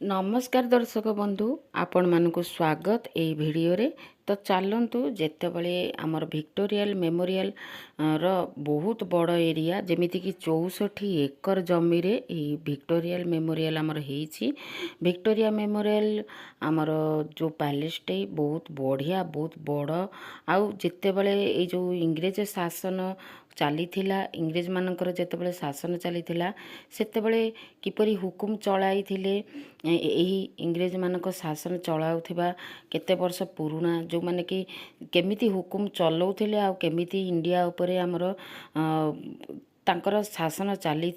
नमस्कार दर्शक बंधु आपण मानक स्वागत एई भिडियो रे। तो चलतु जितेबले आमर भिक्टोरियल मेमोरियल रो बहुत बड़ एरिया जमीती कि 64 एकर जमी रे भिक्टोरियल मेमोरियल आमर हेछि। भिक्टोरिया मेमोरियल आमर जो पैलेसटे बहुत बढ़िया बहुत बड़ आउ जितेबले ए जो इंग्रेज शासन चली इंग्रेज मानकर जितेबले शासन चली सेतेबले किपरि हुकुम चलाई थिले यही इंग्रेज मानक शासन चलाउथिबा केते वर्ष पुराना जो माने कि केमिति हुकुम चलाउथिले आ केमिति इंडिया उपरे हमर तांकर शासन चली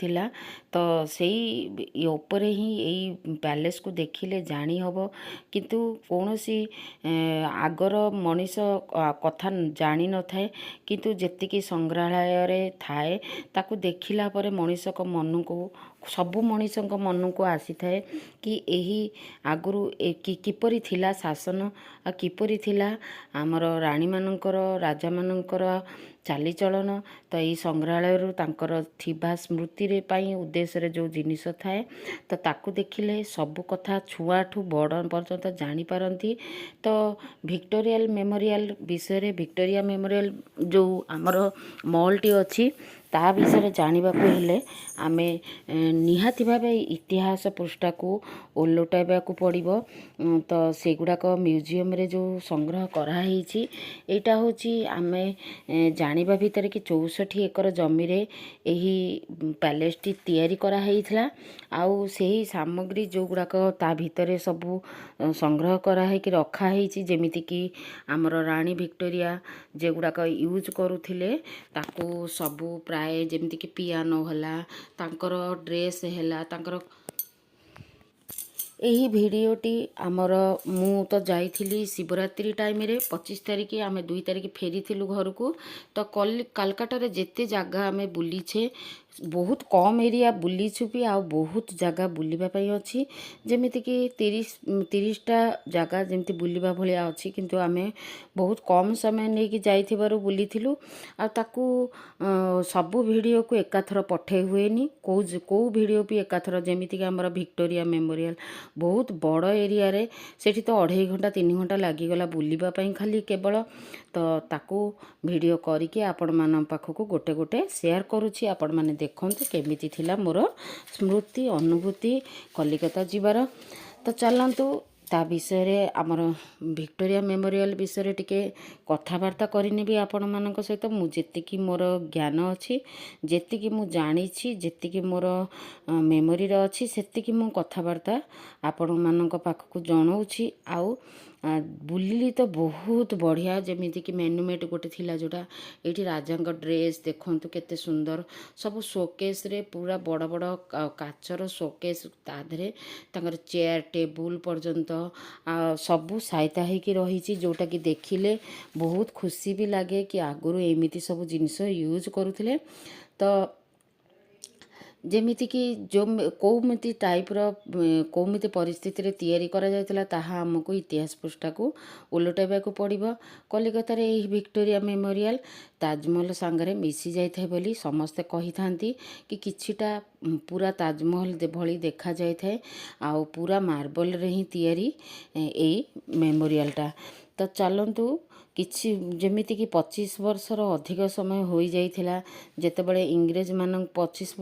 तो सेई उपरे ही यही पैलेस को देखिले जानी हबो किंतु कौनसी आगर मनीष कथा जानी न थाए किंतु जेतिकी संग्रहालय रे थाए ताकू देखिला परे मनीष को मन को सबु मनीष मन को आसी थाए कि यही आगुरु किपरि थिला शासन आ किपरि थिला आमर रानी मानकर राजा मानकर चालीचलन तो यही संग्रहालय तांकर थिबा स्मृति रे पाई उद्देश्य रे जो जिनिस थाए तो ताकू देखिले सब कथा छुआठू बड़ पर्यंत जानी पारंती। तो भिक्टोरियल मेमोरियल विषय भिक्टोरिया मेमोरियल जो आमर मॉलटी अच्छी ता विषय जानवा हेले आमे निहाती भावे इतिहास पृष्ठा को ओलटाइबा को पड़िबो। तो सेगुड़ाक म्यूजियम रे जो संग्रह कराही एटा होची आमे जानिबा भितर कि 64 एकर जमी रे एही पैलेस टी तयारी करा हेइथला आउ सेही सामग्री जो गुड़ाक ता भितर सबू संग्रह कराही कि रखा हेइची जेमिति कि आमर रानी भिक्टोरिया जे गुड़ाक यूज करूथिले ताकू सबू प्राय जेमिति कि पियानो हला तांकर ड्रेस हैला तांकर यही भिडियोटी आमर मु तो जाइथिली शिवरात्रि टाइम रे 25 तारिख आमे 2 तारिख फेरी थिलु घर को। तो कलकाता रे जेते जगह आमे बुलीछे बहुत कम एरिया बुलीछु भी आ बहुत जगह बुलिबा पई अछि जेमिति कि 30टा जगह जेमिति बुलिबा भलिया अछि किंतु आमे बहुत कम समय नै कि जाइथिबारु बुलीथिलु आ ताकू सबु वीडियो को एकाथर पठे हुएनी को वीडियो भी एकाथर जेमिति कि हमर भिक्टोरिया मेमोरियल बहुत बड़ एरिया रे सेठी तो 2.5 घंटा 3 घंटा लागी गला बुलिबा पई खाली केवल। तो ताकू वीडियो करिके आपण मान पाखकू गोटे गोटे शेयर करूछि आपण माने देखते केमिति थिला मोर स्मृति अनुभूति कलिकता जीवार। तो चलतु ता विषय रे आमर भिक्टोरिया मेमोरियल विषय टिके कथबार्ता करनेबी आपण मानक सहित मु जेतिकी मोर ज्ञान अच्छी जेतिकी मु जानिछि जेतिकी मोर मेमोरी रे अच्छी सेतिकी मु कथबार्ता आपण मानक पाखकू जणाउछि। आउ बुलिली तो बहुत बढ़िया जेमिति कि मेनुमेट गोटे थिला जोटा एठी राजांक ड्रेस देखंतु केते सुंदर सब शोकेस रे पूरा बड़ बड़ काचर शोकेस ता धरे तांकर चेयर टेबुल पर्यंत सबू सहायता होगी रही जोटा कि देखिले बहुत खुशी भी लगे कि आगुरु एमिति सब जिनिस यूज करुथिले। तो जेमिति कि जो कौमिति टाइप रो कौमिति परिस्थिति रे तयारी करा जायतला ताहा हमको इतिहास पृष्ठा को उलटाइबा को पड़िबो। कलिकता रे एही भिक्टोरिया मेमोरियल ताजमहल सांगरे मिसी जायथाय बोली समस्ते कही थांती कि किछिटा पूरा ताजमहल भली देखा जायथाय आ पूरा मार्बल रे ही तयारी एई मेमोरियलटा। तो चलंतु किछि जेमिति कि 25 वर्षर अधिक समय हो जाइथिला जेतेबेले इंग्रेज मानक 25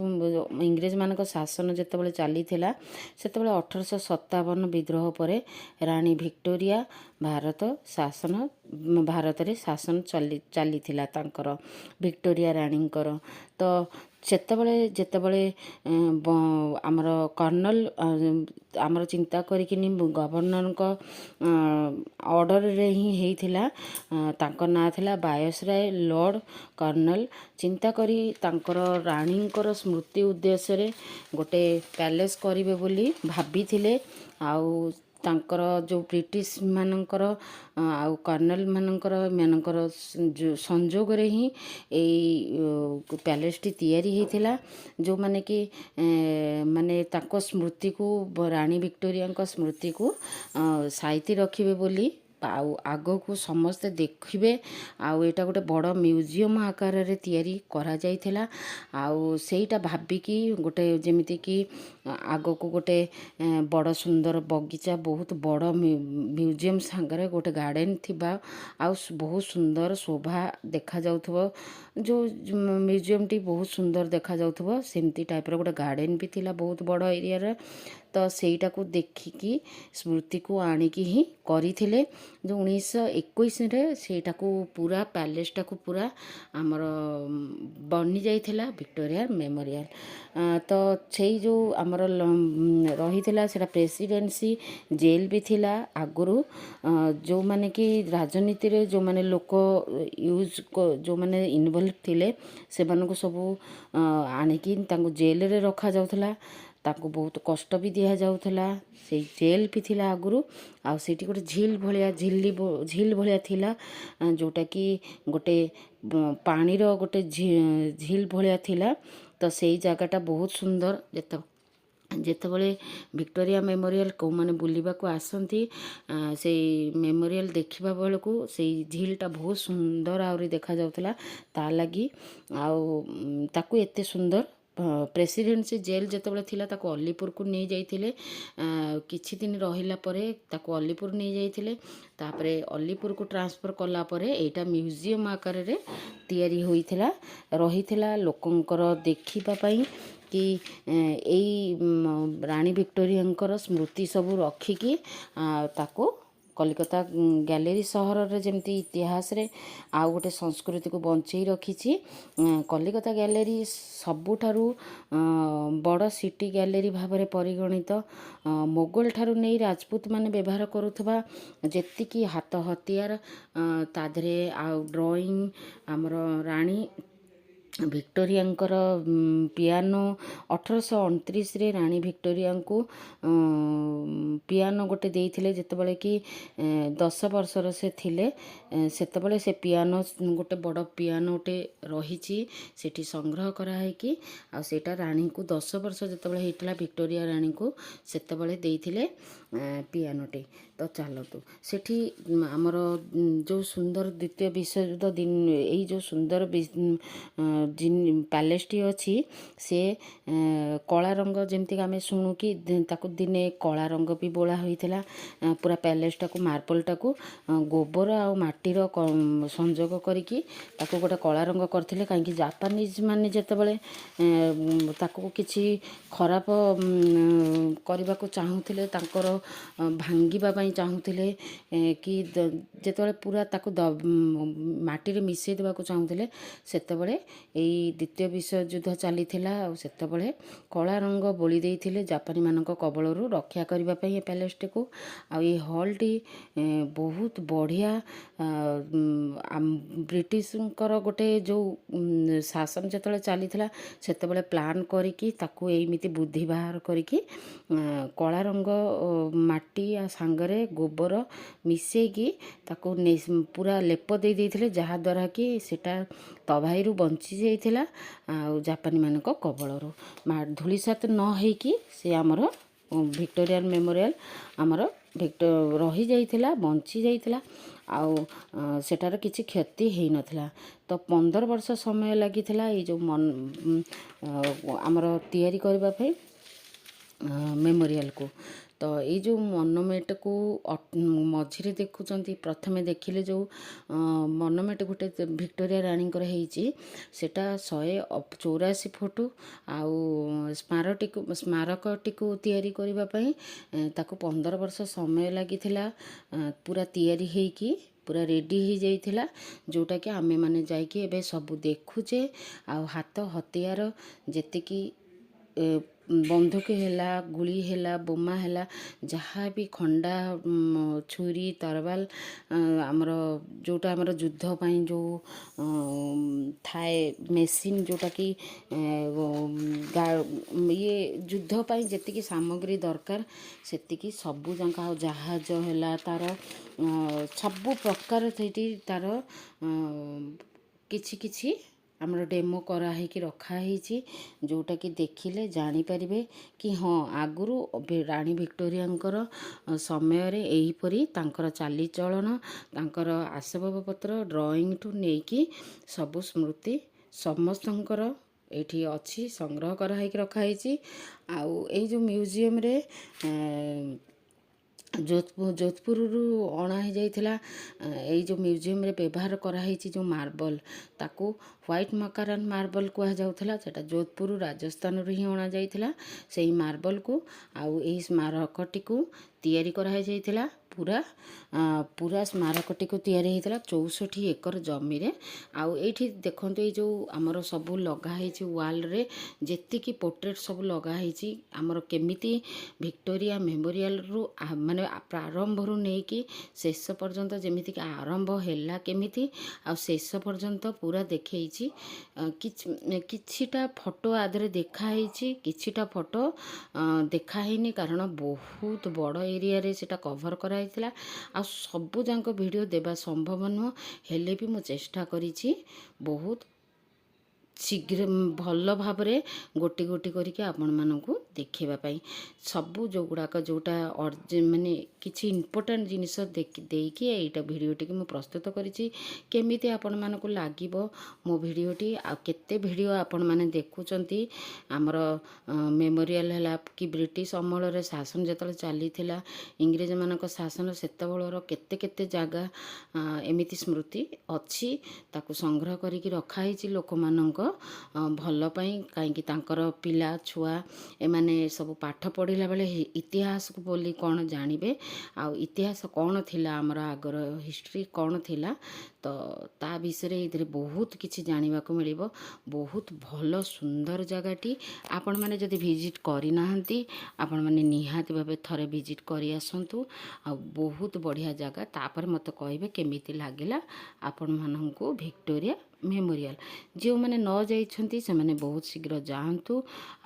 इंग्रेज मानक शासन जेतेबेले चली थिला सेतेबेले 1857 विद्रोह परे रानी भिक्टोरिया भारत शासन भारत रे शासन चली थिला तांकर भिक्टोरिया रानींकर। तो सेतेबेले जेतेबेले आमर कर्नल आमर चिंता करिकिनी गवर्नर को ऑर्डर रे ही हेइथिला तांकर ना थिला वायसराय लॉर्ड कर्नल चिंता करी तांकर रानींकर स्मृति उद्देश्य रे गोटे पैलेस करिवे बोली भाबिथिले। आउ तांकर जो ब्रिटिश मानकर आउ कर्नल मानकर संजोग रे ही एई पैलेस टी तयारी हेतिला जो माने कि माने तांको स्मृति को रानी भिक्टोरिया को स्मृति को साइती रखिबे बोली ଆଉ ଆଗକୁ ସମସ୍ତେ ଦେଖିବେ। ଆଉ ଏଇଟା ଗୋଟେ ବଡ଼ ମ୍ୟୁଜିୟମ୍ ଆକାରରେ ତିଆରି କରାଯାଇଥିଲା। ଆଉ ସେଇଟା ଭାବିକି ଗୋଟେ ଯେମିତିକି ଆଗକୁ ଗୋଟେ ବଡ଼ ସୁନ୍ଦର ବଗିଚା, ବହୁତ ବଡ଼ ମ୍ୟୁଜିୟମ୍ ସାଙ୍ଗରେ ଗୋଟେ ଗାର୍ଡ଼େନ୍ ଥିବା, ଆଉ ବହୁତ ସୁନ୍ଦର ଶୋଭା ଦେଖାଯାଉଥିବ। ଯେଉଁ ମ୍ୟୁଜିୟମ୍ଟି ବହୁତ ସୁନ୍ଦର ଦେଖାଯାଉଥିବ, ସେମିତି ଟାଇପ୍ର ଗୋଟେ ଗାର୍ଡ଼େନ୍ ବି ଥିଲା ବହୁତ ବଡ଼ ଏରିଆର। ତ ସେଇଟାକୁ ଦେଖିକି ସ୍ମୃତିକୁ ଆଣିକି ହିଁ କରିଥିଲେ। ଯେଉଁ 1921ରେ ସେଇଟାକୁ ପୁରା ପ୍ୟାଲେସ୍ଟାକୁ ପୁରା ଆମର ବନି ଯାଇଥିଲା ଭିକ୍ଟୋରିଆ ମେମୋରିଆଲ୍। ତ ସେଇ ଯେଉଁ ଆମର ରହିଥିଲା ସେଇଟା ପ୍ରେସିଡେନ୍ସି ଜେଲ୍ ବି ଥିଲା ଆଗରୁ। ଯେଉଁମାନେ କି ରାଜନୀତିରେ ଯେଉଁମାନେ ଲୋକ ଯେଉଁମାନେ ଇନଭଲ୍ଭ ଥିଲେ ସେମାନଙ୍କୁ ସବୁ ଆଣିକି ତାଙ୍କୁ ଜେଲ୍ରେ ରଖାଯାଉଥିଲା। ତାଙ୍କୁ ବହୁତ କଷ୍ଟ ବି ଦିଆଯାଉଥିଲା। ସେଇ ଜେଲ୍ ବି ଥିଲା ଆଗରୁ। ଆଉ ସେଇଠି ଗୋଟେ ଝିଲ୍ ଭଳିଆ ଥିଲା, ଯେଉଁଟାକି ଗୋଟେ ପାଣିର ଗୋଟେ ଝିଲ୍ ଭଳିଆ ଥିଲା। ତ ସେଇ ଜାଗାଟା ବହୁତ ସୁନ୍ଦର। ଯେତେବେଳେ ଭିକ୍ଟୋରିଆ ମେମୋରିଆଲ୍ କେଉଁମାନେ ବୁଲିବାକୁ ଆସନ୍ତି, ସେଇ ମେମୋରିଆଲ୍ ଦେଖିବା ବେଳକୁ ସେଇ ଝିଲ୍ଟା ବହୁତ ସୁନ୍ଦର ଆହୁରି ଦେଖାଯାଉଥିଲା ତା ଲାଗି। ଆଉ ତାକୁ ଏତେ ସୁନ୍ଦର ପ୍ରେସିଡେନ୍ସି ଜେଲ୍ ଯେତେବେଳେ ଥିଲା ତାକୁ ଅଲିପୁରକୁ ନେଇଯାଇଥିଲେ। କିଛି ଦିନ ରହିଲା ପରେ ତାକୁ ଅଲିପୁର ନେଇଯାଇଥିଲେ। ତାପରେ ଅଲିପୁରକୁ ଟ୍ରାନ୍ସଫର୍ କଲା ପରେ ଏଇଟା ମ୍ୟୁଜିୟମ୍ ଆକାରରେ ତିଆରି ହୋଇଥିଲା, ରହିଥିଲା ଲୋକଙ୍କର ଦେଖିବା ପାଇଁ କି ଏଇ ରାଣୀ ଭିକ୍ଟୋରିଆଙ୍କର ସ୍ମୃତି ସବୁ ରଖିକି ତାକୁ କଲିକତା ଗ୍ୟାଲେରୀ ସହରରେ ଯେମିତି ଇତିହାସରେ ଆଉ ଗୋଟେ ସଂସ୍କୃତିକୁ ବଞ୍ଚେଇ ରଖିଛି। କଲିକତା ଗ୍ୟାଲେରୀ ସବୁଠାରୁ ବଡ଼ ସିଟି ଗ୍ୟାଲେରୀ ଭାବରେ ପରିଗଣିତ। ମୋଗଲ ଠାରୁ ନେଇ ରାଜପୁତ ମାନେ ବ୍ୟବହାର କରୁଥିବା ଯେତିକି ହାତ ହତିଆର ତା ଦେହରେ, ଆଉ ଡ୍ରଇଂ, ଆମର ରାଣୀ ଭିକ୍ଟୋରିଆଙ୍କର ପିଆନୋ, 1829ରେ ରାଣୀ ଭିକ୍ଟୋରିଆଙ୍କୁ ପିଆନୋ ଗୋଟେ ଦେଇଥିଲେ। ଯେତେବେଳେ କି 10 ବର୍ଷର ସେ ଥିଲେ, ସେତେବେଳେ ସେ ପିଆନୋ ଗୋଟେ ବଡ଼ ପିଆନୋଟେ ରହିଛି ସେଠି ସଂଗ୍ରହ କରାହେଇକି। ଆଉ ସେଇଟା ରାଣୀଙ୍କୁ 10 ବର୍ଷ ଯେତେବେଳେ ହେଇଥିଲା ଭିକ୍ଟୋରିଆ ରାଣୀଙ୍କୁ, ସେତେବେଳେ ଦେଇଥିଲେ ପିଆନୋଟେ। ତ ଚାଲନ୍ତୁ ସେଠି ଆମର ଯେଉଁ ସୁନ୍ଦର ଦ୍ୱିତୀୟ ବିଶ୍ୱଯୁଦ୍ଧ ଏଇ ଯେଉଁ ସୁନ୍ଦର ପ୍ୟାଲେସ୍ଟି ଅଛି, ସେ କଳା ରଙ୍ଗ, ଯେମିତିକି ଆମେ ଶୁଣୁ କି ତାକୁ ଦିନେ କଳା ରଙ୍ଗ ବି ବୋଳା ହୋଇଥିଲା। ପୁରା ପ୍ୟାଲେସ୍ଟାକୁ ମାର୍ବଲଟାକୁ ଗୋବର ଆଉ ମାଟିର ସଂଯୋଗ କରିକି ତାକୁ ଗୋଟେ କଳା ରଙ୍ଗ କରିଥିଲେ। କାହିଁକି ଜାପାନିଜ୍ ମାନେ ଯେତେବେଳେ ତାକୁ କିଛି ଖରାପ କରିବାକୁ ଚାହୁଁଥିଲେ, ତାଙ୍କର ଭାଙ୍ଗିବା ପାଇଁ ଚାହୁଁଥିଲେ, କି ଯେତେବେଳେ ପୁରା ତାକୁ ମାଟିରେ ମିଶାଇ ଦେବାକୁ ଚାହୁଁଥିଲେ, ସେତେବେଳେ ଏଇ ଦ୍ୱିତୀୟ ବିଶ୍ୱଯୁଦ୍ଧ ଚାଲିଥିଲା। ଆଉ ସେତେବେଳେ କଳା ରଙ୍ଗ ବୋଳି ଦେଇଥିଲେ ଜାପାନୀମାନଙ୍କ କବଳରୁ ରକ୍ଷା କରିବା ପାଇଁ ଏ ପ୍ୟାଲେସ୍ଟିକୁ। ଆଉ ଏଇ ହଲ୍ଟି ବହୁତ ବଢ଼ିଆ। ବ୍ରିଟିଶଙ୍କର ଗୋଟେ ଯେଉଁ ଶାସନ ଯେତେବେଳେ ଚାଲିଥିଲା, ସେତେବେଳେ ପ୍ଲାନ୍ କରିକି ତାକୁ ଏମିତି ବୁଦ୍ଧି ବାହାର କରିକି କଳା ରଙ୍ଗ ମାଟି ସାଙ୍ଗରେ ଗୋବର ମିଶାଇକି ତାକୁ ପୁରା ଲେପ ଦେଇଥିଲେ, ଯାହାଦ୍ୱାରା କି ସେଟା ତବାହିରୁ ବଞ୍ଚି ଯାଇଥିଲା ଆଉ ଜାପାନୀମାନଙ୍କ କବଳରୁ ଧୂଳିସାତ ନ ହେଇକି ସେ ଆମର ଭିକ୍ଟୋରିଆନ୍ ମେମୋରିଆଲ୍ ଆମର ରହିଯାଇଥିଲା, ବଞ୍ଚି ଯାଇଥିଲା। ଆଉ ସେଟାର କିଛି କ୍ଷତି ହେଇନଥିଲା। ତ 15 ବର୍ଷ ସମୟ ଲାଗିଥିଲା ଏଇ ଯେଉଁ ଆମର ତିଆରି କରିବା ପାଇଁ ମେମୋରିଆଲ୍କୁ। ତ ଏଇ ଯେଉଁ ମନୁମେଣ୍ଟକୁ ମଝିରେ ଦେଖୁଛନ୍ତି, ପ୍ରଥମେ ଦେଖିଲେ ଯେଉଁ ମନୁମେଣ୍ଟ ଗୋଟେ ଭିକ୍ଟୋରିଆ ରାଣୀଙ୍କର ହେଇଛି, ସେଟା 184 ଫୁଟ। ଆଉ ସ୍ମାରକଟିକୁ ତିଆରି କରିବା ପାଇଁ ତାକୁ 15 ବର୍ଷ ସମୟ ଲାଗିଥିଲା। ପୁରା ତିଆରି ହେଇକି ପୁରା ରେଡ଼ି ହେଇଯାଇଥିଲା, ଯେଉଁଟାକି ଆମେମାନେ ଯାଇକି ଏବେ ସବୁ ଦେଖୁଛେ। ଆଉ ହାତ ହତିଆର ଯେତିକି ବନ୍ଧୁକ ହେଲା, ଗୁଳି ହେଲା, ବୋମା ହେଲା, ଯାହା ବି ଖଣ୍ଡା, ଛୁରୀ, ତରବାଲ, ଆମର ଯେଉଁଟା ଆମର ଯୁଦ୍ଧ ପାଇଁ ଯେଉଁ ଥାଏ ମେସିନ୍, ଯେଉଁଟାକି ଯୁଦ୍ଧ ପାଇଁ ଯେତିକି ସାମଗ୍ରୀ ଦରକାର ସେତିକି ସବୁ ଯାକ। ଆଉ ଜାହାଜ ହେଲା, ତାର ସବୁ ପ୍ରକାର ସେଇଠି ତାର କିଛି କିଛି ଆମର ଡେମୋ କରାହେଇକି ରଖାହେଇଛି, ଯେଉଁଟାକି ଦେଖିଲେ ଜାଣିପାରିବେ କି ହଁ ଆଗରୁ ରାଣୀ ଭିକ୍ଟୋରିଆଙ୍କର ସମୟରେ ଏହିପରି ତାଙ୍କର ଚାଲିଚଳନ, ତାଙ୍କର ଆସବାବପତ୍ର, ଡ୍ରଇଂଠୁ ନେଇକି ସବୁ ସ୍ମୃତି ସମସ୍ତଙ୍କର ଏଇଠି ଅଛି, ସଂଗ୍ରହ କରାହେଇକି ରଖାହେଇଛି। ଆଉ ଏଇ ଯେଉଁ ମ୍ୟୁଜିୟମରେ ଯୋଧପୁରରୁ ଅଣା ହେଇଯାଇଥିଲା, ଏଇ ଯେଉଁ ମ୍ୟୁଜିୟମରେ ବ୍ୟବହାର କରାହେଇଛି ଯେଉଁ ମାର୍ବଲ, ତାକୁ ହ୍ୱାଇଟ୍ ମକାରାନ୍ ମାର୍ବଲ କୁହାଯାଉଥିଲା। ସେଟା ଯୋଧପୁର ରାଜସ୍ଥାନରୁ ହିଁ ଅଣାଯାଇଥିଲା ସେଇ ମାର୍ବଲକୁ। ଆଉ ଏହି ସ୍ମାରକଟିକୁ ତିଆରି କରାଯାଇଥିଲା, ପୁରା ସ୍ମାରକଟିକୁ ତିଆରି ହେଇଥିଲା 64 ଏକର ଜମିରେ। ଆଉ ଏଇଠି ଦେଖନ୍ତୁ, ଏଇ ଯେଉଁ ଆମର ସବୁ ଲଗା ହେଇଛି ୱାଲରେ, ଯେତିକି ପୋର୍ଟ୍ରେଟ୍ ସବୁ ଲଗା ହେଇଛି, ଆମର କେମିତି ଭିକ୍ଟୋରିଆ ମେମୋରିଆଲରୁ ମାନେ ପ୍ରାରମ୍ଭରୁ ନେଇକି ଶେଷ ପର୍ଯ୍ୟନ୍ତ, ଯେମିତିକି ଆରମ୍ଭ ହେଲା କେମିତି ଆଉ ଶେଷ ପର୍ଯ୍ୟନ୍ତ ପୁରା ଦେଖେଇଛି। କିଛିଟା ଫଟୋ ଆଦେହରେ ଦେଖା ହେଇଛି, କିଛିଟା ଫଟୋ ଦେଖା ହେଇନି, କାରଣ ବହୁତ ବଡ଼ ଏରିଆରେ ସେଟା କଭର୍ କରାଯାଇଥିଲା। ଆଉ ସବୁ ଯାକ ଭିଡ଼ିଓ ଦେବା ସମ୍ଭବ ନୁହଁ, ହେଲେ ବି ମୁଁ ଚେଷ୍ଟା କରିଛି ବହୁତ ଶୀଘ୍ର ଭଲ ଭାବରେ ଗୋଟି ଗୋଟି କରିକି ଆପଣମାନଙ୍କୁ ଦେଖେଇବା ପାଇଁ। ସବୁ ଯେଉଁଗୁଡ଼ାକ ଯେଉଁଟା ମାନେ କିଛି ଇମ୍ପୋର୍ଟାଣ୍ଟ ଜିନିଷ ଦେଇକି ଏଇଟା ଭିଡ଼ିଓଟିକି ମୁଁ ପ୍ରସ୍ତୁତ କରିଛି। କେମିତି ଆପଣମାନଙ୍କୁ ଲାଗିବ ମୋ ଭିଡ଼ିଓଟି, ଆଉ କେତେ ଭିଡ଼ିଓ ଆପଣମାନେ ଦେଖୁଛନ୍ତି। ଆମର ମେମୋରିଆଲ ହେଲା କି ବ୍ରିଟିଶ ଅମଳରେ ଶାସନ ଯେତେବେଳେ ଚାଲିଥିଲା, ଇଂରେଜମାନଙ୍କ ଶାସନ, ସେତେବେଳର କେତେ କେତେ ଜାଗା ଏମିତି ସ୍ମୃତି ଅଛି, ତାକୁ ସଂଗ୍ରହ କରିକି ରଖାହେଇଛି ଲୋକମାନଙ୍କ ଭଲ ପାଇଁ। କାହିଁକି ତାଙ୍କର ପିଲା ଛୁଆ ଏମାନେ ସବୁ ପାଠ ପଢ଼ିଲା ବେଳେ ଇତିହାସକୁ ବୋଲି କ'ଣ ଜାଣିବେ, ଆଉ ଇତିହାସ କ'ଣ ଥିଲା, ଆମର ଆଗର ହିଷ୍ଟ୍ରି କ'ଣ ଥିଲା, ତ ତା ବିଷୟରେ ଏଥିରେ ବହୁତ କିଛି ଜାଣିବାକୁ ମିଳିବ। ବହୁତ ଭଲ ସୁନ୍ଦର ଜାଗାଟି। ଆପଣମାନେ ଯଦି ଭିଜିଟ୍ କରିନାହାନ୍ତି, ଆପଣମାନେ ନିହାତି ଭାବେ ଥରେ ଭିଜିଟ୍ କରି ଆସନ୍ତୁ। ଆଉ ବହୁତ ବଢ଼ିଆ ଜାଗା। ତାପରେ ମୋତେ କହିବେ କେମିତି ଲାଗିଲା ଆପଣମାନଙ୍କୁ ଭିକ୍ଟୋରିଆ ମେମୋରିଆଲ। ଯେଉଁମାନେ ନ ଯାଇଛନ୍ତି ସେମାନେ ବହୁତ ଶୀଘ୍ର ଯାଆନ୍ତୁ,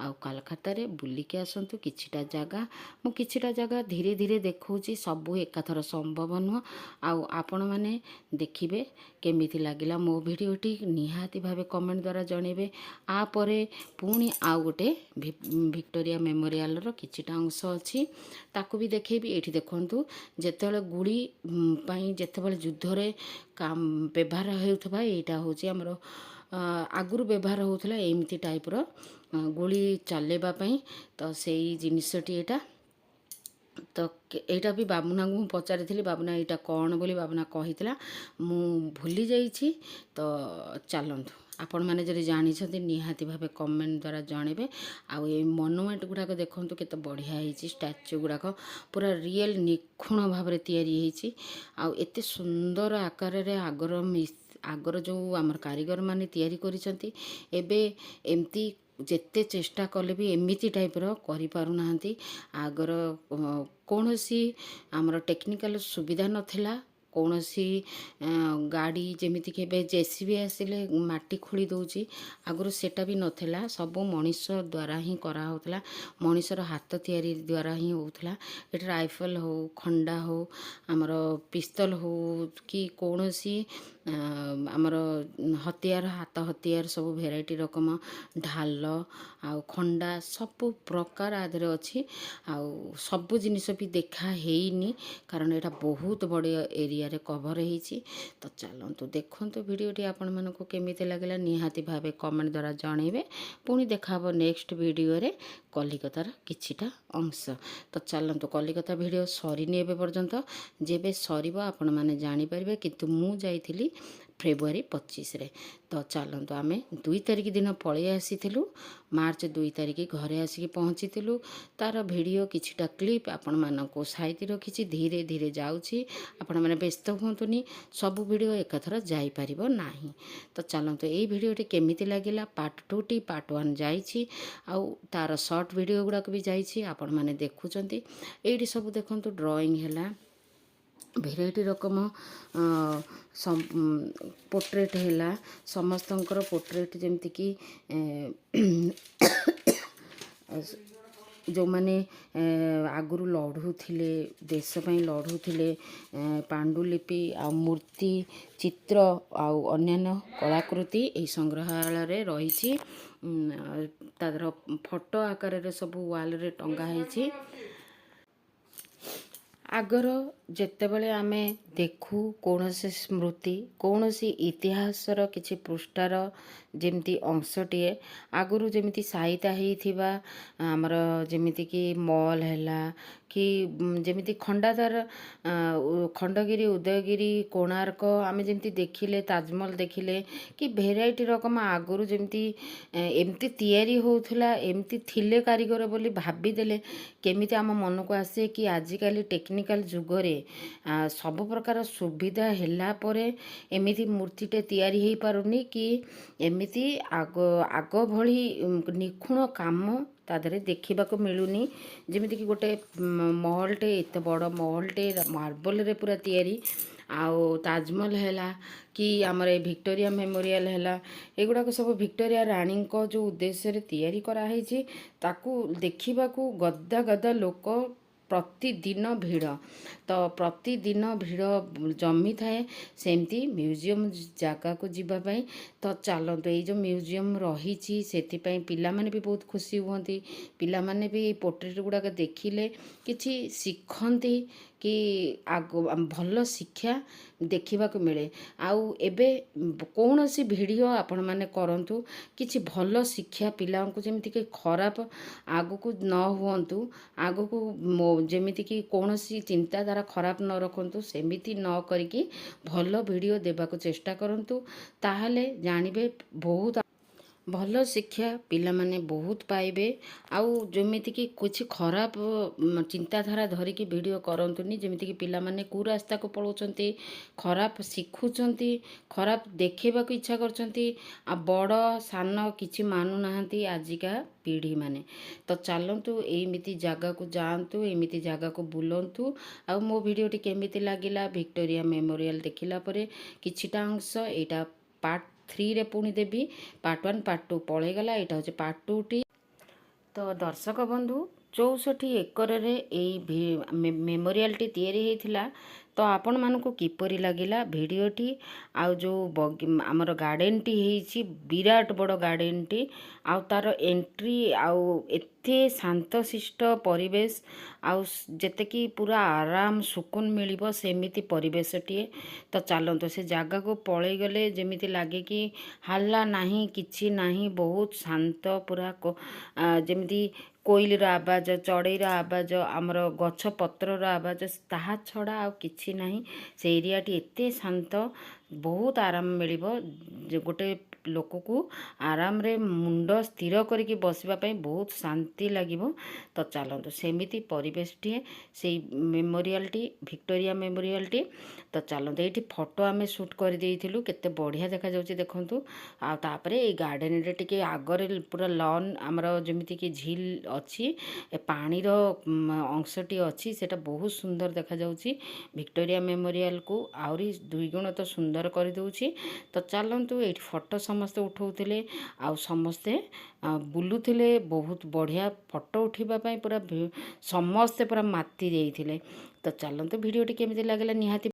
ଆଉ କାଲକାତାରେ ବୁଲିକି ଆସନ୍ତୁ କିଛିଟା ଜାଗା। ମୁଁ କିଛିଟା ଜାଗା ଧୀରେ ଧୀରେ ଦେଖାଉଛି, ସବୁ ଏକାଥର ସମ୍ଭବ ନୁହଁ। ଆଉ ଆପଣମାନେ ଦେଖିବେ କେମିତି ଲାଗିଲା ମୋ ଭିଡ଼ିଓଟି, ନିହାତି ଭାବେ କମେଣ୍ଟ ଦ୍ୱାରା ଜଣେଇବେ। ପରେ ପୁଣି ଆଉ ଗୋଟେ ଭିକ୍ଟୋରିଆ ମେମୋରିଆଲର କିଛିଟା ଅଂଶ ଅଛି, ତାକୁ ବି ଦେଖେଇବି। ଏଇଠି ଦେଖନ୍ତୁ, ଯେତେବେଳେ ଗୁଳି ପାଇଁ ଯେତେବେଳେ ଯୁଦ୍ଧରେ ବ୍ୟବହାର ହେଉଥିବା, ଏଇଟା ହେଉଛି ଆମର ଆଗରୁ ବ୍ୟବହାର ହେଉଥିଲା ଏମିତି ଟାଇପ୍ର ଗୁଳି ଚଲେଇବା ପାଇଁ। ତ ସେଇ ଜିନିଷଟି ଏଇଟା। ତ ଏଇଟା ବି ବାବୁନାଙ୍କୁ ମୁଁ ପଚାରିଥିଲି, ବାବୁନା ଏଇଟା କ'ଣ ବୋଲି ବାବୁନା କହିଥିଲା, ମୁଁ ଭୁଲି ଯାଇଛି। ତ ଚାଲନ୍ତୁ, ଆପଣମାନେ ଯଦି ଜାଣିଛନ୍ତି ନିହାତି ଭାବେ କମେଣ୍ଟ ଦ୍ୱାରା ଜଣେଇବେ। ଆଉ ଏଇ ମନୁମେଣ୍ଟ ଗୁଡ଼ାକ ଦେଖନ୍ତୁ କେତେ ବଢ଼ିଆ ହେଇଛି, ଷ୍ଟାଚ୍ୟୁ ଗୁଡ଼ାକ ପୁରା ରିଏଲ୍ ନିଖୁଣ ଭାବରେ ତିଆରି ହେଇଛି। ଆଉ ଏତେ ସୁନ୍ଦର ଆକାରରେ ଆଗର ଯେଉଁ ଆମର କାରିଗରମାନେ ତିଆରି କରିଛନ୍ତି, ଏବେ ଏମିତି ଯେତେ ଚେଷ୍ଟା କଲେ ବି ଏମିତି ଟାଇପ୍ର କରିପାରୁନାହାନ୍ତି। ଆଗର କୌଣସି ଆମର ଟେକ୍ନିକାଲ ସୁବିଧା ନଥିଲା, କୌଣସି ଗାଡ଼ି ଯେମିତିକି ଏବେ ଜେସିବି ଆସିଲେ ମାଟି ଖୋଳି ଦେଉଛି, ଆଗରୁ ସେଟା ବି ନଥିଲା। ସବୁ ମଣିଷ ଦ୍ୱାରା ହିଁ କରାହେଉଥିଲା, ମଣିଷର ହାତ ତିଆରି ଦ୍ୱାରା ହିଁ ହେଉଥିଲା। ଏଠି ରାଇଫଲ ହେଉ, ଖଣ୍ଡା ହେଉ, ଆମର ପିସ୍ତଲ ହେଉ, କି କୌଣସି ଆମର ହତିଆର, ହାତ ହତିଆର ସବୁ ଭେରାଇଟି ରକମ, ଢାଲ ଆଉ ଖଣ୍ଡା ସବୁ ପ୍ରକାର ଆଦେହରେ ଅଛି। ଆଉ ସବୁ ଜିନିଷ ବି ଦେଖା ହେଇନି, କାରଣ ଏଇଟା ବହୁତ ବଡ଼ ଏରିଆରେ କଭର ହେଇଛି। ତ ଚାଲନ୍ତୁ ଦେଖନ୍ତୁ ଭିଡ଼ିଓଟି, ଆପଣମାନଙ୍କୁ କେମିତି ଲାଗିଲା ନିହାତି ଭାବେ କମେଣ୍ଟ ଦ୍ୱାରା ଜଣେଇବେ। ପୁଣି ଦେଖା ହେବ ନେକ୍ସଟ ଭିଡ଼ିଓରେ କଲିକତାର କିଛିଟା ଅଂଶ। ତ ଚାଲନ୍ତୁ, କଲିକତା ଭିଡ଼ିଓ ସରିନି ଏବେ ପର୍ଯ୍ୟନ୍ତ, ଯେବେ ସରିବ ଆପଣମାନେ ଜାଣିପାରିବେ। କିନ୍ତୁ ମୁଁ ଯାଇଥିଲି ଫେବୃଆରୀ 25ରେ। ତ ଚାଲନ୍ତୁ, ଆମେ 2 ତାରିଖ ଦିନ ପଳେଇ ଆସିଥିଲୁ, ମାର୍ଚ୍ଚ 2 ତାରିଖ ଘରେ ଆସିକି ପହଞ୍ଚିଥିଲୁ। ତାର ଭିଡ଼ିଓ କିଛିଟା କ୍ଲିପ୍ ଆପଣମାନଙ୍କୁ ସାଇତି ରଖିଛି, ଧୀରେ ଧୀରେ ଯାଉଛି। ଆପଣମାନେ ବ୍ୟସ୍ତ ହୁଅନ୍ତୁନି, ସବୁ ଭିଡ଼ିଓ ଏକାଥର ଯାଇପାରିବ ନାହିଁ। ତ ଚାଲନ୍ତୁ, ଏଇ ଭିଡ଼ିଓଟି କେମିତି ଲାଗିଲା, ପାର୍ଟ 2ଟି ପାର୍ଟ 1 ଯାଇଛି, ଆଉ ତାର ସର୍ଟ ଭିଡ଼ିଓ ଗୁଡ଼ାକ ବି ଯାଇଛି, ଆପଣମାନେ ଦେଖୁଛନ୍ତି। ଏଇଠି ସବୁ ଦେଖନ୍ତୁ ଡ୍ରଇଂ ହେଲା, ଭେରାଇଟି ରକମ ପୋର୍ଟ୍ରେଟ୍ ହେଲା, ସମସ୍ତଙ୍କର ପୋର୍ଟ୍ରେଟ୍ ଯେମିତିକି ଯେଉଁମାନେ ଆଗରୁ ଲଢ଼ୁଥିଲେ, ଦେଶ ପାଇଁ ଲଢ଼ୁଥିଲେ, ପାଣ୍ଡୁଲିପି ଆଉ ମୂର୍ତ୍ତି, ଚିତ୍ର ଆଉ ଅନ୍ୟାନ୍ୟ କଳାକୃତି ଏହି ସଂଗ୍ରହାଳୟରେ ରହିଛି। ତା ଦେହର ଫଟୋ ଆକାରରେ ସବୁ ୱାଲ୍ରେ ଟଙ୍ଗା ହେଇଛି। ଆଗର ଯେତେବେଳେ ଆମେ ଦେଖୁ କୌଣସି ସ୍ମୃତି, କୌଣସି ଇତିହାସର କିଛି ପୃଷ୍ଠାର ଯେମିତି ଅଂଶଟିଏ, ଆଗରୁ ଯେମିତି ସାଇତା ହେଇଥିବା ଆମର ଯେମିତିକି ମଲ୍ ହେଲା କି ଯେମିତି ଖଣ୍ଡଗିରି, ଉଦୟଗିରି, କୋଣାର୍କ ଆମେ ଯେମିତି ଦେଖିଲେ, ତାଜମହଲ ଦେଖିଲେ କି ଭେରାଇଟି ରକମ ଆଗରୁ ଯେମିତି ଏମିତି ତିଆରି ହେଉଥିଲା, ଏମିତି ଥିଲେ କାରିଗର ବୋଲି ଭାବିଦେଲେ କେମିତି ଆମ ମନକୁ ଆସେ କି ଆଜିକାଲି ଟେକ୍ନିକାଲ ଯୁଗରେ ସବୁ ପ୍ରକାର ସୁବିଧା ହେଲା ପରେ ଏମିତି ମୂର୍ତ୍ତିଟେ ତିଆରି ହେଇପାରୁନି କି ଏମିତି ଆଗ ଭଳି ନିଖୁଣ କାମ ତା ଦେହରେ ଦେଖିବାକୁ ମିଳୁନି। ଯେମିତିକି ଗୋଟେ ମହଲଟେ, ଏତେ ବଡ଼ ମହଲଟେ ମାର୍ବଲରେ ପୁରା ତିଆରି, ଆଉ ତାଜମହଲ ହେଲା କି ଆମର ଏ ଭିକ୍ଟୋରିଆ ମେମୋରିଆଲ ହେଲା, ଏଗୁଡ଼ାକ ସବୁ ଭିକ୍ଟୋରିଆ ରାଣୀଙ୍କ ଯେଉଁ ଉଦ୍ଦେଶ୍ୟରେ ତିଆରି କରାହେଇଛି, ତାକୁ ଦେଖିବାକୁ ଗଦା ଗଦା ଲୋକ ପ୍ରତିଦିନ ଭିଡ଼। ତ ପ୍ରତିଦିନ ଭିଡ଼ ଜମିଥାଏ। ସେମିତି ମ୍ୟୁଜିୟମ୍ ଜାଗାକୁ ଯିବା ପାଇଁ ତ ଚାଲନ୍ତୁ, ଏଇ ଯେଉଁ ମ୍ୟୁଜିୟମ୍ ରହିଛି ସେଥିପାଇଁ ପିଲାମାନେ ବି ବହୁତ ଖୁସି ହୁଅନ୍ତି। ପିଲାମାନେ ବି ପୋର୍ଟ୍ରେଟ୍ ଗୁଡ଼ାକ ଦେଖିଲେ କିଛି ଶିଖନ୍ତି କି ଭଲ ଶିକ୍ଷା ଦେଖିବାକୁ ମିଳେ। ଆଉ ଏବେ କୌଣସି ଭିଡ଼ିଓ ଆପଣମାନେ କରନ୍ତୁ, କିଛି ଭଲ ଶିକ୍ଷା ପିଲାଙ୍କୁ ଯେମିତିକି ଖରାପ ଆଗକୁ ନ ହୁଅନ୍ତୁ, ଆଗକୁ ଯେମିତିକି କୌଣସି ଚିନ୍ତାଧାରା ଖରାପ ନ ରଖନ୍ତୁ, ସେମିତି ନ କରିକି ଭଲ ଭିଡ଼ିଓ ଦେବାକୁ ଚେଷ୍ଟା କରନ୍ତୁ। ତାହେଲେ ଜାଣିବେ ବହୁତ ଭଲ ଶିକ୍ଷା ପିଲାମାନେ ବହୁତ ପାଇବେ। ଆଉ ଯେମିତିକି କିଛି ଖରାପ ଚିନ୍ତାଧାରା ଧରିକି ଭିଡ଼ିଓ କରନ୍ତୁନି, ଯେମିତିକି ପିଲାମାନେ କୁରାସ୍ତାକୁ ପଳାଉଛନ୍ତି, ଖରାପ ଶିଖୁଛନ୍ତି, ଖରାପ ଦେଖେଇବାକୁ ଇଚ୍ଛା କରୁଛନ୍ତି, ଆଉ ବଡ଼ ସାନ କିଛି ମାନୁନାହାନ୍ତି ଆଜିକା ପିଢ଼ିମାନେ। ତ ଚାଲନ୍ତୁ ଏମିତି ଜାଗାକୁ ଯାଆନ୍ତୁ, ଏମିତି ଜାଗାକୁ ବୁଲନ୍ତୁ। ଆଉ ମୋ ଭିଡ଼ିଓଟି କେମିତି ଲାଗିଲା, ଭିକ୍ଟୋରିଆ ମେମୋରିଆଲ ଦେଖିଲା ପରେ କିଛିଟା ଅଂଶ, ଏଇଟା ପାର୍ଟ 3ରେ ପୁଣି ଦେବି। ପାର୍ଟ 1 ପାର୍ଟ 2 ପଳେଇଗଲା, ଏଇଟା ହେଉଛି ପାର୍ଟ 2ଟି। ତ ଦର୍ଶକ ବନ୍ଧୁ, 64 ଏକରରେ ଏଇ ମେମୋରିଆଲଟି ତିଆରି ହେଇଥିଲା। ତ ଆପଣମାନଙ୍କୁ କିପରି ଲାଗିଲା ଭିଡ଼ିଓଟି? ଆଉ ଯେଉଁ ଆମର ଗାର୍ଡ଼େନଟି ହେଇଛି, ବିରାଟ ବଡ଼ ଗାର୍ଡ଼େନଟି, ଆଉ ତା'ର ଏଣ୍ଟ୍ରି, ଆଉ ଏତେ ଶାନ୍ତଶିଷ୍ଟ ପରିବେଶ, ଆଉ ଯେତିକି ପୁରା ଆରାମ ସୁକୁନ ମିଳିବ ସେମିତି ପରିବେଶଟିଏ। ତ ଚାଲନ୍ତୁ ସେ ଜାଗାକୁ ପଳେଇଗଲେ ଯେମିତି ଲାଗେ କି ହାଲ୍ଲା ନାହିଁ, କିଛି ନାହିଁ, ବହୁତ ଶାନ୍ତ ପୁରା। ଯେମିତି କୋଇଲିର ଆବାଜ, ଚଢ଼େଇର ଆବାଜ, ଆମର ଗଛ ପତ୍ରର ଆବାଜ, ତାହା ଛଡ଼ା ଆଉ କିଛି ନାହିଁ। ସେ ଏରିଆଟି ଏତେ ଶାନ୍ତ, ବହୁତ ଆରାମ ମିଳିବ। ଗୋଟେ ଲୋକକୁ ଆରାମରେ ମୁଣ୍ଡ ସ୍ଥିର କରିକି ବସିବା ପାଇଁ ବହୁତ ଶାନ୍ତି ଲାଗିବ। ତ ଚାଲନ୍ତୁ ସେମିତି ପରିବେଶଟିଏ ସେଇ ମେମୋରିଆଲଟି, ଭିକ୍ଟୋରିଆ ମେମୋରିଆଲଟି। ତ ଚାଲନ୍ତୁ, ଏଇଠି ଫଟୋ ଆମେ ସୁଟ୍ କରିଦେଇଥିଲୁ, କେତେ ବଢ଼ିଆ ଦେଖାଯାଉଛି ଦେଖନ୍ତୁ। ଆଉ ତାପରେ ଏଇ ଗାର୍ଡ଼େନରେ ଟିକେ ଆଗରେ ପୁରା ଲନ୍ ଆମର ଯେମିତିକି ଝିଲ୍ ଅଛି, ଏ ପାଣିର ଅଂଶଟି ଅଛି, ସେଇଟା ବହୁତ ସୁନ୍ଦର ଦେଖାଯାଉଛି। ଭିକ୍ଟୋରିଆ ମେମୋରିଆଲକୁ ଆହୁରି 2 ଗୁଣ ତ ସୁନ୍ଦର କରିଦେଉଛି। ତ ଚାଲନ୍ତୁ, ଏଇଠି ଫଟୋ ସମସ୍ତେ ଉଠାଉଥିଲେ, ଆଉ ସମସ୍ତେ ବୁଲୁଥିଲେ। ବହୁତ ବଢ଼ିଆ ଫଟୋ ଉଠିବା ପାଇଁ ପୁରା ସମସ୍ତେ ପୁରା ମାତି ଯାଇଥିଲେ। ତ ଚାଲନ୍ତୁ ଭିଡ଼ିଓଟି କେମିତି ଲାଗିଲା ନିହାତି